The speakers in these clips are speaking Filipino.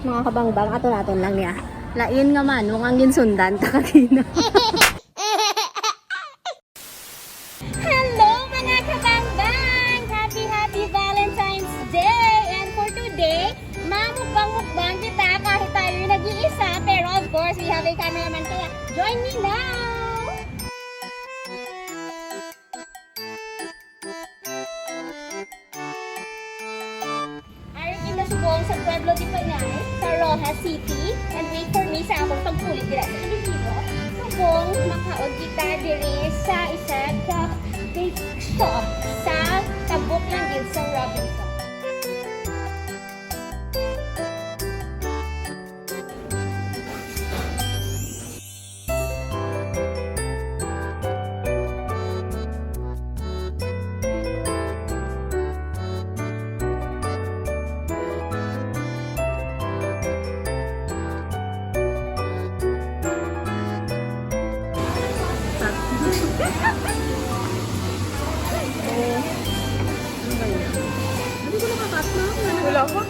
mga kabangbang, aton-aton lang niya. Lain nga man, ang ginsundan, takagina. Hello mga kabangbang! Happy Valentine's Day! And for today, mamukbang-mukbang kita kahit tayo nag-iisa. Pero of course, we have a cameraman kaya join me now! Subong sa Pueblo de Panay, sa Roxas City, and wait for me sa akong pagpulit dira sa Ilonggo. Subong makaod kita diri sa isa ka bake shop sa tabok lang din sa Robinson. Wala ko.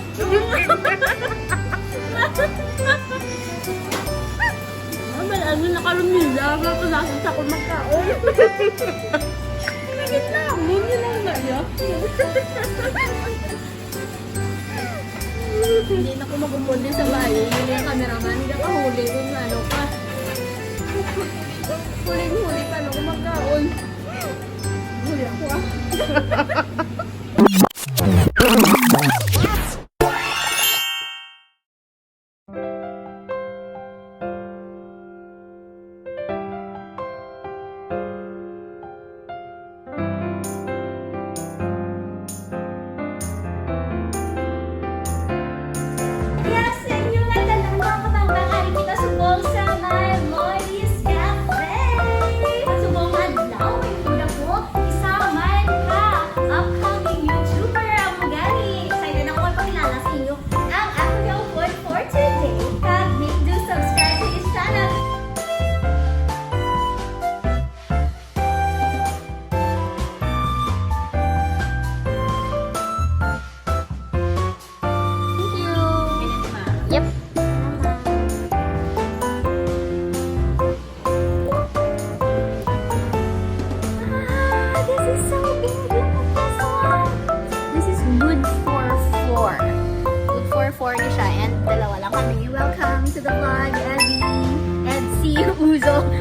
Ano nakarumila? Ako nasa sa akong magkaon. Nagit lang. Hindi lang na yun. Hindi na ako magumuli sa bahay. Hindi yung cameraman. Hindi ako huli kung ano pa. Huling-huli pa na ako magkaon. Huli ako ah.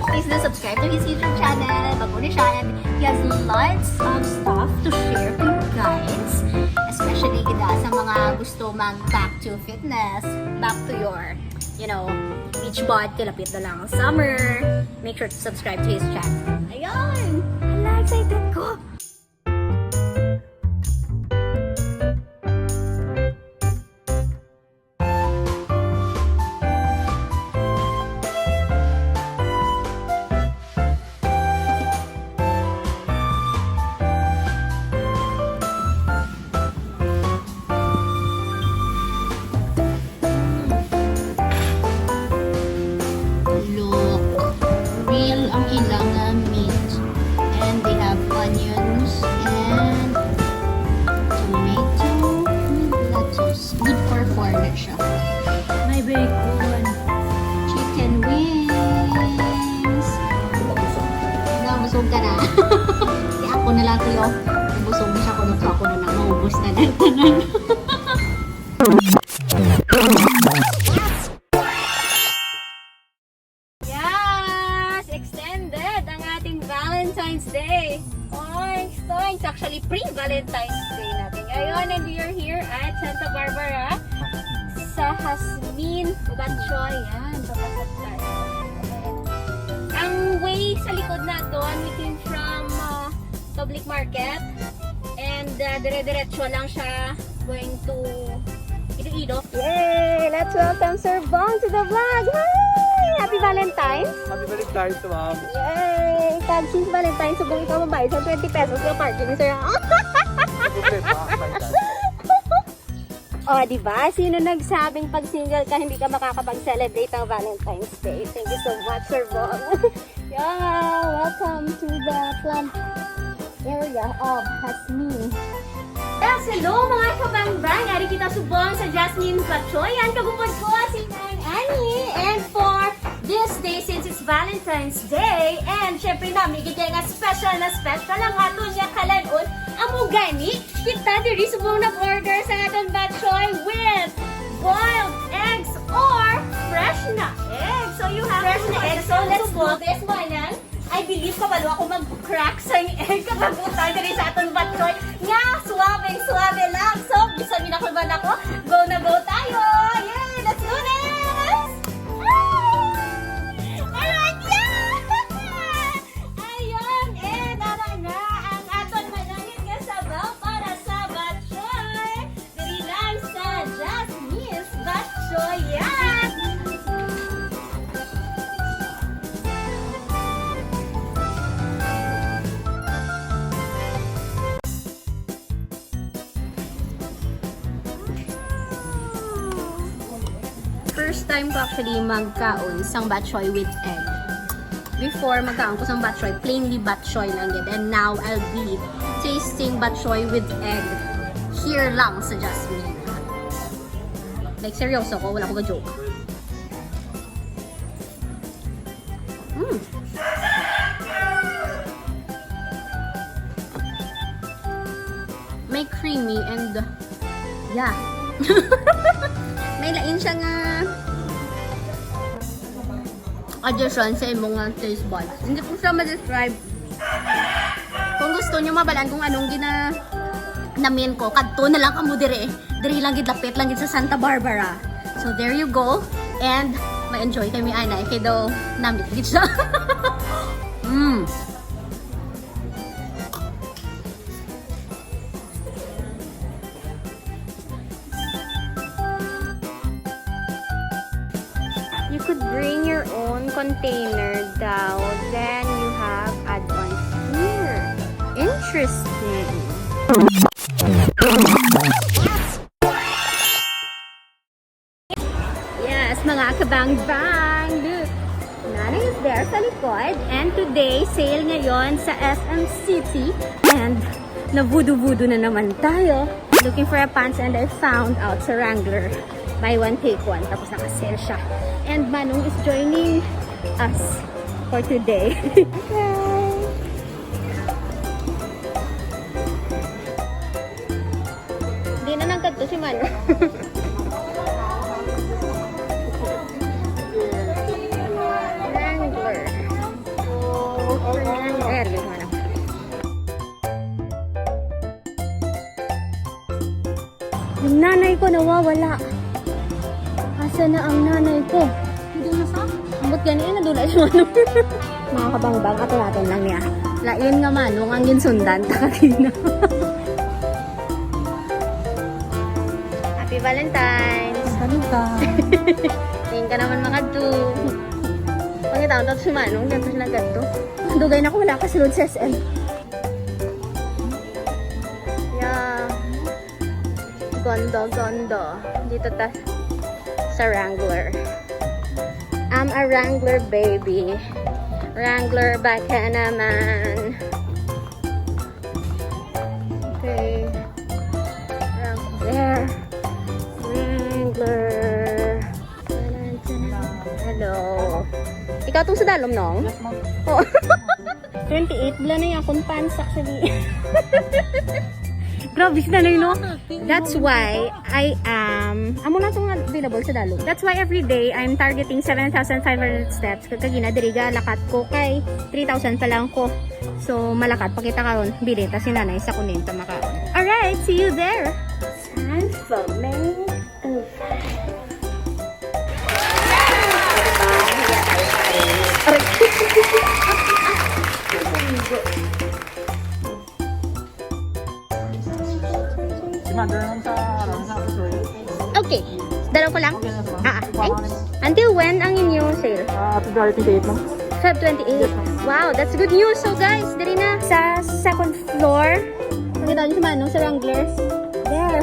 Please do subscribe to his YouTube channel. Bago na siya, and he has lots of stuff to share to you guys. Especially kita sa mga gusto mag-back to fitness, back to your, you know, beach bod, kalapit na lang ang summer. Make sure to subscribe to his channel. Ayun! Hala, excited ko! Busog ka na. Di ako na lang kayo. Busog na siya kung ako na maubos na ng tanan. Yes! Extended ang ating Valentine's Day. Oinks, toinks. Actually, pre-Valentine's Day natin ngayon. And we are here at Santa Barbara sa JASMIN, Batchoyan. Papasok tayo. Ang way sa likod na doon, we came from public market and dire-diretso lang siya going to Iloilo. Yay! Let's welcome Sir Bong to the vlog! Hi! Happy Valentine's! Happy Valentine's, ma'am! Yay! Tag since Valentine's, so kung ikaw mabayad sa 20 pesos yung parking, sir. O, diba? Sino nagsabing pag single ka, hindi ka makakapag-celebrate ng Valentine's Day? Thank you so much, Sir Bong. Yeah, welcome to the area of JASMIN. Yes, hello mga kabangbang! Ari kita subong sa JASMIN Batchoyan. Kagupod ko si Nang Annie. And for this day, since it's Valentine's Day, and syempre na, may gigay nga special lang ato niya kalanon. Amo gani, kita diri subong nag-order sa aton Batchoy with boiled eggs or fresh na eggs. So you have fresh na eggs. So let's do this, Manang. I believe ka balo ako mag-crack sa egg kapag utang diri sa aton Batchoy. Nga, suwabe lang. So, bisa minakulban ako. Go na go tayo! Yay! Let's do this! Alright, yeah! Ayun, nara na ang aton manangit nga sabaw para sa Batchoy. Diri lang sa JASMIN's Batchoyan. First time ko actually magkaon sang batchoy with egg. Before magkaon ko sang batchoy, plainly batchoy lang yun. And now I'll be tasting batchoy with egg here lang sa JASMIN. Like seryoso ko, wala ko ka-joke. May creamy and yeah. May lain siya nga addition sa imong nga taste buds. Hindi ko siya ma-describe. Kung gusto nyo mabalaan kung anong namin ko, kadto na lang kamo dire. Dire lang gid lapit lang gid sa Santa Barbara. So there you go. And ma-enjoy kami ana kay daw namit gid siya. You could bring your own container daw, then you have add-ons here. Interesting. Yes, mga kabangbang! Look! Nanay is there sa likod. And today, sale ngayon sa SM City. And na-voodoo-voodoo na naman tayo. Looking for a pants and I found out sa Wrangler. Buy one, take one. Tapos naka-sale siya. And Manong is joining us for today. Hindi na nagkadto si Manong. Wrangler. Yung nanay ko nawawala. Asa na ang nanay ko? Hindi na sa? Ambot ganyan, nadulay si Manong. Mga kabangbang, ato natin lang niya. Lain nga Manong, ang ginsundan, takakina. Happy Valentine's! Valentine! Tingin ka naman makadto. Pangitawag daw si Manong, dyan siya nagkadto. Dugay na ko, wala ka sunod sa SM. Yeah. Gondo. Dito ta sa Wrangler. I'm a Wrangler baby. Wrangler baka naman. Okay. Wrangler. Hello. Ikaw tong sa dalom, no? Yes, ma'am. Oh. 28 bla na yung akong pants actually. Grabe na lang, no? That's why I am... Amo na itong available sa dalog. That's why every day I'm targeting 7,500 steps. Kagina, diriga, lakat ko kay 3,000 pa lang ko. So, malakat. Pakita ka ron. Bili. Tapos si nanay sa kuninta makaon. Alright, see you there! Time for makeover. Okay. Dalaw ko lang? Thanks. Until when ang inyong sale? February 28, ma'am. Feb 28. Wow, that's good news. So guys, dali na sa second floor. Nakita niyo si Manong sa Wranglers. There.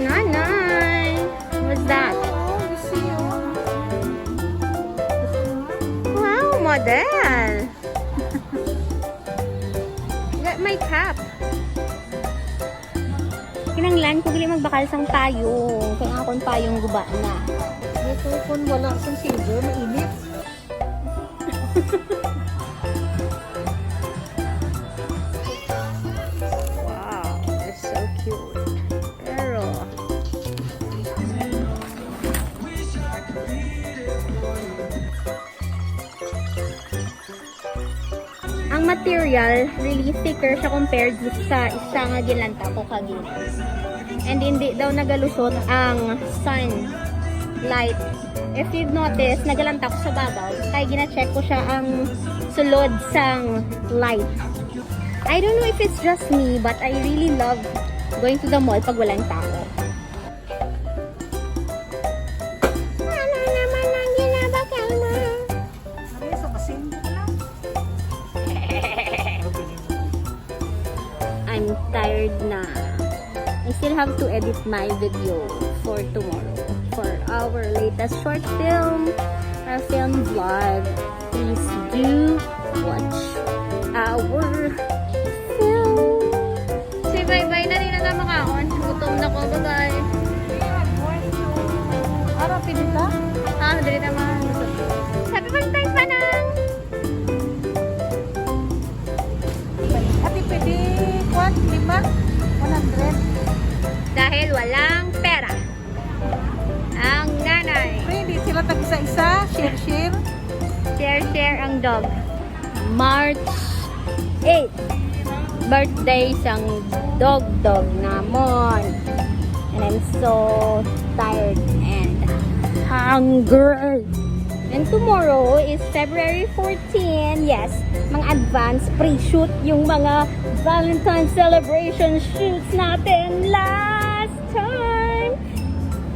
Nanay. What's that? Wow, model. my cap. Kinanglan ko gali magbakal sang payong. Kaya akong payong guba na. Ito kung wala sang silver, mainit. Wow, it's so cute. Pero ang material really thicker siya compared sa isa nga ginlanta ko kagina. And hindi daw nagalusot ang sunlight. If you've noticed, nagalanta ko sa babaw. Kaya gina-check ko siya ang sulod sang light. I don't know if it's just me, but I really love going to the mall pag walang tao. Ano naman ang ginabakal mo? Ano sa kasin lang? I'm tired na. I still have to edit my video for tomorrow. For our latest short film, our film vlog. Please do watch our film. Say bye-bye na rin na mga on. Gutom na ko. Bye-bye. Ara, pinita? Dali naman. Happy Valentine's, Panang! Ati, pwede, 5? 100? Dahil walang pera. Ang nanay. Hindi sila tag-isa-isa, share-share. Share ang dog. March 8. Birthday sang dog namon. And I'm so tired and hungry. And tomorrow is February 14. Yes, mga advance pre-shoot yung mga Valentine Celebration shoots natin last time.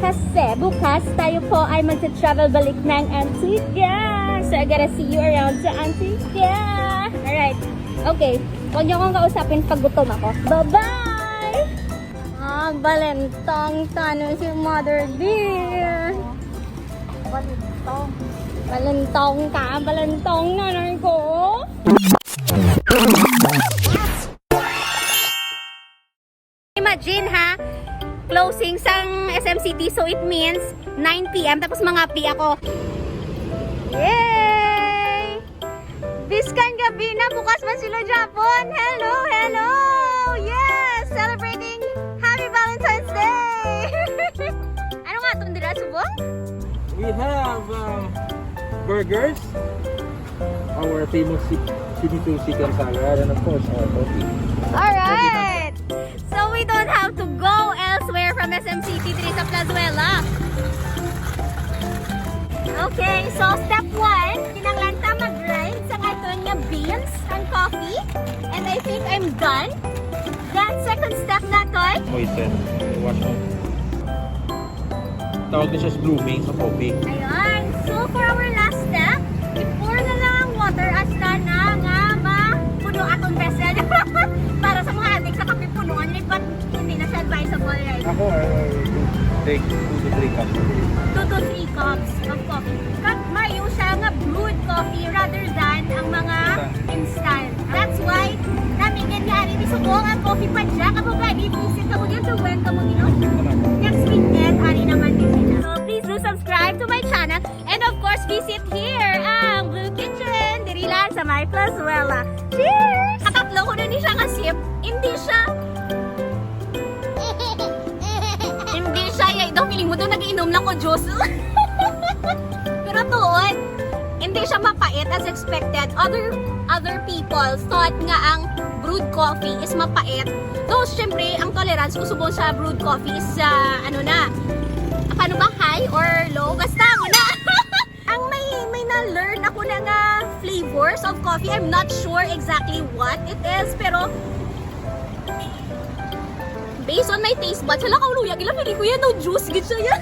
Kasi bukas tayo po ay magsa-travel balik ng Antigua. So I gotta see you around sa Antigua. Alright. Okay. Huwag niyo akong kausapin pag gutom ako. Bye-bye! Balentong tanong si Mother Dear. Balintong. Balentong ka. Balentong nanay ko. Imagine ha, closing sang SM City, so it means 9 PM tapos mga pi ako. Yay! Biskan gabi na, bukas man sila Japon. Hello, hello! Yes! Celebrating Happy Valentine's Day! Ano nga itong dira, subong? We have burgers, our famous CD2 chicken salad, and of course our coffee. Alright! So we don't have to go elsewhere from SM City dito sa Plazuela. Okay, so step 1, kinanglanta mag-grind sa aton nga beans and coffee. And I think I'm done. Then second step naton, Moisten, wash mo. Tawag na siya blooming sa coffee. ayun. So for our last step, i-pour na lang ang water hasta na nga mapuno atong vessel. Para sa mga adik sa kape punuan, but hindi na siya advisable, right? Ako, take 2 to 3 cups. 2 to 3 cups of coffee. Kat mayo siya nga brewed coffee rather than ang mga instant. That's why namigin nga rin isubong ang coffee pa dyan. Kapag lagi, visit ka mo dyan to when ka mo next weekend, hari naman din sila. So please do subscribe to my channel and of course visit here ang Blue Kitchen diri lang sa my Plazuela. Cheers! Katatlo ko na ni siya nga sip. Hindi siya daw feeling mo daw nag-iinom lang ko juice. Pero tuon, hindi siya mapait as expected. Other people thought nga ang brewed coffee is mapait. Though, syempre, ang tolerance ko subong sa brewed coffee is paano ba, high or low? Basta mo na. Ang may na-learn ako na nga flavors of coffee. I'm not sure exactly what it is, pero based on my taste buds, hala kauluya, gila, pili ko yan, no juice, git siya yan.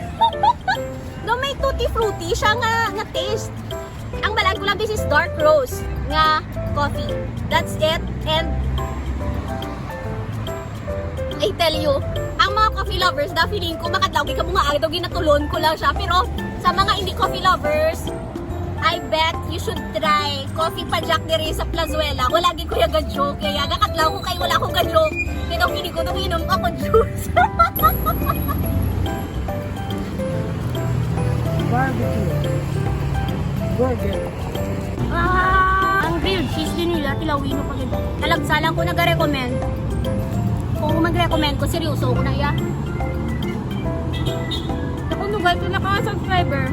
No, may tutti fruity siya nga taste. Ang balaan ko lang, this is dark roast nga coffee. That's it. And I tell you, ang mga coffee lovers, da feeling ko, makadlawgi ka mga agad, ginatulon ko lang siya. Pero sa mga hindi coffee lovers, I bet you should try coffee pa Jack diri sa Plazuela. Wala gid ko yung ga-joke. Kaya gakatlaw ko kay wala akong ga-joke. Kaya hindi ko inom ako juice. Barbecue. Burger. Ang grilled cheese din nila, tilawino pa gid. Talagsalang ko nag-recommend. Kung mag-recommend ko, seryoso ko na iya. Ako nugay ko na ka subscriber.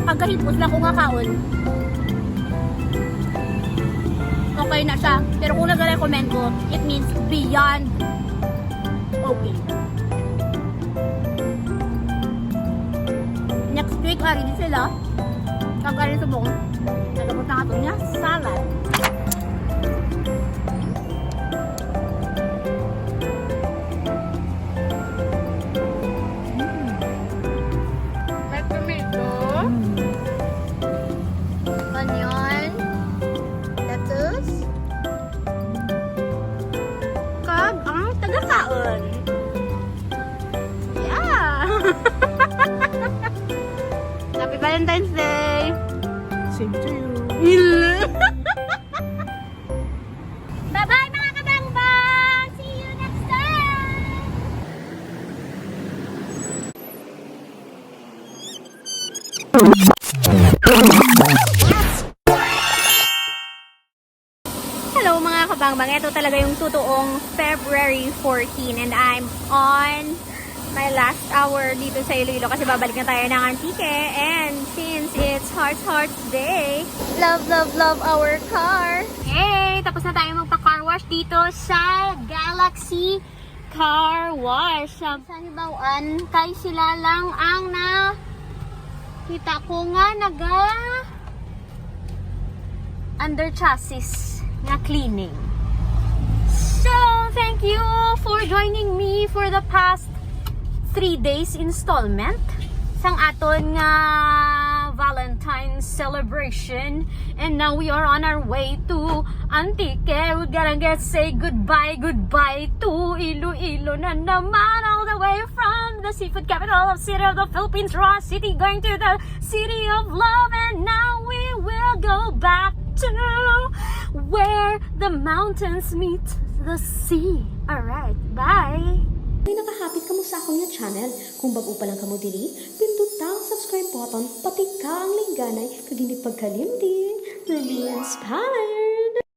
Pagkahipos lang ko nga kaon. Okay na siya. Pero kung nag-recommend ko, it means beyond okay. Next week, ari din sila. Kag-ari sa buong. Nagabot na ito niya, salad. May tomato. Onion. Lettuce. Kag ang taga-kaon. Yeah! Happy Valentine's Day! Same to you. Bye-bye mga kabangbang! See you next time! Hello mga kabangbang! Ito talaga yung totoong February 14 and I'm on my last hour dito sa Iloilo kasi babalik na tayo ng Antique and since it's Hearts Day, love our car. Hey! Tapos na tayo magpa-car wash dito sa Galaxy Car Wash. Sa Hibawaan, kay sila lang ang kita ko nga under chassis na cleaning. So, thank you for joining me for the past 3 days installment sang aton nga Valentine's celebration, and now we are on our way to Antique. We gotta say goodbye to Iloilo na naman, all the way from the seafood capital of City of the Philippines, Raw City, going to the City of Love, and now we will go back to where the mountains meet the sea. Alright, bye! May nakahapit ka mo sa akong channel. Kung bago pa lang ka mo diri, pindutang subscribe button, pati ka ang lingganay, kag hindi pagkalimtin. Rubeinspired!